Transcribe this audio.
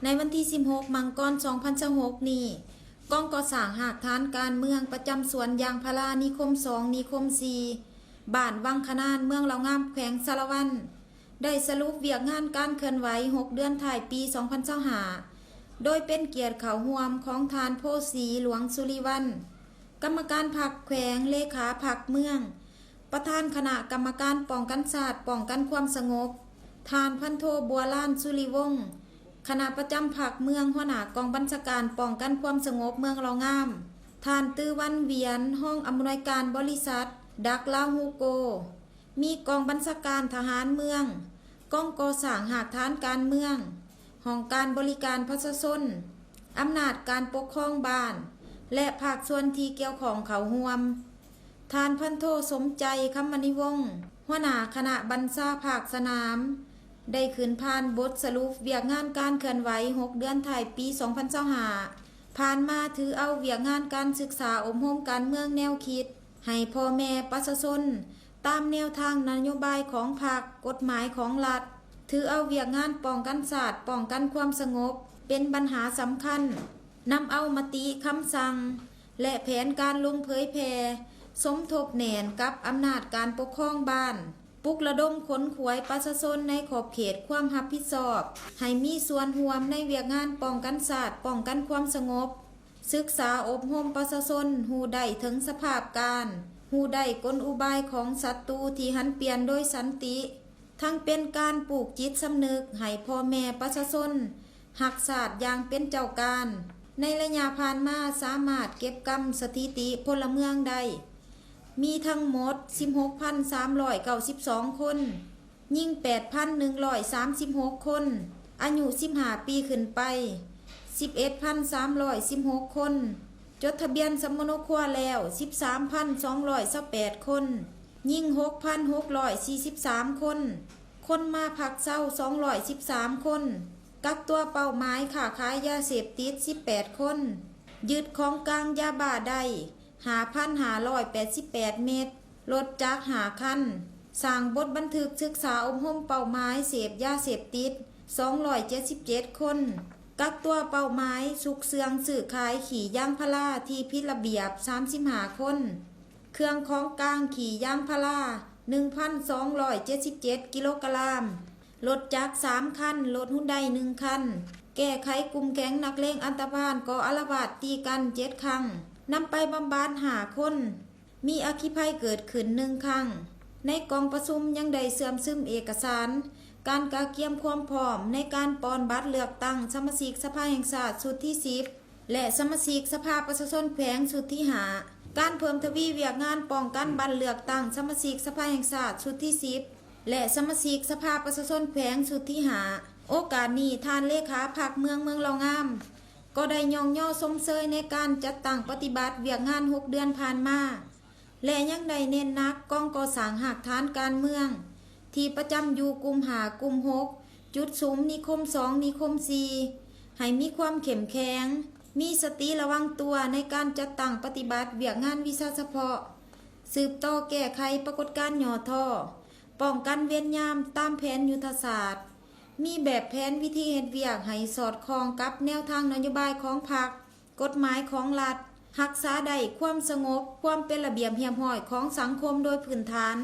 ในวันที่16มังกร2026นี้กองก่อสร้างหากฐานการเมืองประจำสวนยางพารานิคม2นิคม4บ้านวังขนานเมืองเหล่างามแขวงสารวันได้สรุปเวียกงานการเคลื่อนไหว6เดือนถ่ายปี2025โดยเป็นเกียรติเขาร่วมของทานโพสีหลวงสุริวัลย์กรรมการพรรคแขวงเลขาพรรคเมืองประธานคณะกรรมการป้องกันศาสตร์ป้องกันความสงบทานพันโทบัวล้านสุริวงศ์คณะประจำพรรคเมืองหัวหน้ากองบัญชาการป้องกันความสงบเมืองเหล่างามทานตื้อวันเวียนห้องอำนวยการบริษัทดักลาฮูโกมีกองบัญชาการทหารเมืองกองก่อสร้างหากฐานการเมืองห้องการบริการประชาชนอำนาจการปกครองบ้านและภาคส่วนที่เกี่ยวข้องเขาร่วมทานพันโทสมใจคำมณีวงศ์หัวหน้าคณะบัญชาภาคสนามได้ขึ้นผ่านบทสรุปเวียกงานการเคลื่อนไหว6เดือนถ่ายปี2025ผ่านมาถือเอาเวียกงานการศึกษาอบรมการเมืองแนวคิดให้พ่อแม่ประชาชนตามแนวทางนโยบายของพรรคกฎหมายของรัฐถือเอาเวียกงานป้องกันศาสตร์ป้องกันความสงบเป็นปัญหาสำคัญนำเอามติคำสั่งและแผนการลงเผยแพร่สมทบแหน่นกับอำนาจการปกครองบ้านปลุกระดมขนขวยประชาชนในขอบเขตความรับผิดชอบให้มีส่วนร่วมในเวียกงานป้องกันศาสตร์ป้องกันความสงบศึกษาอบรมประชาชนฮู้ได้ถึงสภาพการฮู้ได้กลอุบายของศัตรูที่หันเปลี่ยนโดยสันติทั้งเป็นการปลูกจิตสำนึกให้พ่อแม่ประชาชนหักศาสตร์อย่างเป็นเจ้าการในระยะผ่านมาสามารถเก็บกำสถิติพลเมืองได้มีทั้งหมด 16,392 คนยิง 8,136 คนอายุ15 ปีขึ้นไป 11,316 คนจดทะเบียนสมรครัวแล้ว 13,228 คนยิง 6,643 คนคนมาพักเศร้า213 คนกักตัวเป้าหมายค้าขายยาเสพติด18 คนยึดของกลางยาบ้าได้5,588 เม็ดรถจักร5 คันสร้างบทบันทึกศึกษาอบรมเป้าหมายเสพยาเสพติด277 คนกักตัวเป้าหมายสุกเสืองสื่อขายขี่ยางพาราที่ผิดระเบียบ35 คนเครื่องของกลางขี่ยางพารา 1,277 กิโลกรัมรถจักร3 คันรถฮุนได1 คันแก้ไขกลุ่มแก๊งนักเลงอันธพาลก่ออาละวาดตีกัน7 ครั้งนำไปบำบัด5 คนมีอัคคีภัยเกิดขึ้น1 ครั้งในกองประชุมยังได้เสื่อมซึมเอกสารการกาเกียมความพร้อมในการปอนบัตรเลือกตั้งสมาชิกสภาแห่งชาติชุดที่10และสมาชิกสภาประชาชนแขวงชุดที่5การเพิ่มทวีเวียกงานป้องกันบัตรเลือกตั้งสมาชิกสภาแห่งชาติชุดที่10และสมาชิกสภาประชาชนแขวงชุดที่5โอกาสนี้ท่านเลขาพรรคเมืองเหล่างามก็ได้ย่องย่อสมเสยในการจัดตั้งปฏิบัติเวียกงาน6 เดือนผ่านมาและยังได้เน้นหนักกองก่อสร้างหากฐานการเมืองที่ประจำอยู่กลุ่ม5 กลุ่ม6จุดสุมนิคม2นิคม4ให้มีความเข้มแข็งมีสติระวังตัวในการจัดตั้งปฏิบัติเวียกงานวิชาเฉพาะสืบต่อแก้ไขปรากฏการณ์ย่อท่อป้องกันเวียนยามตามแผนยุทธศาสตร์มีแบบแผนวิธีเฮ็ดเวียกให้สอดคล้องกับแนวทางนโยบายของพรรคกฎหมายของรัฐรักษาได้ความสงบความเป็นระเบียบเรียบร้อยของสังคมโดยพื้นฐาน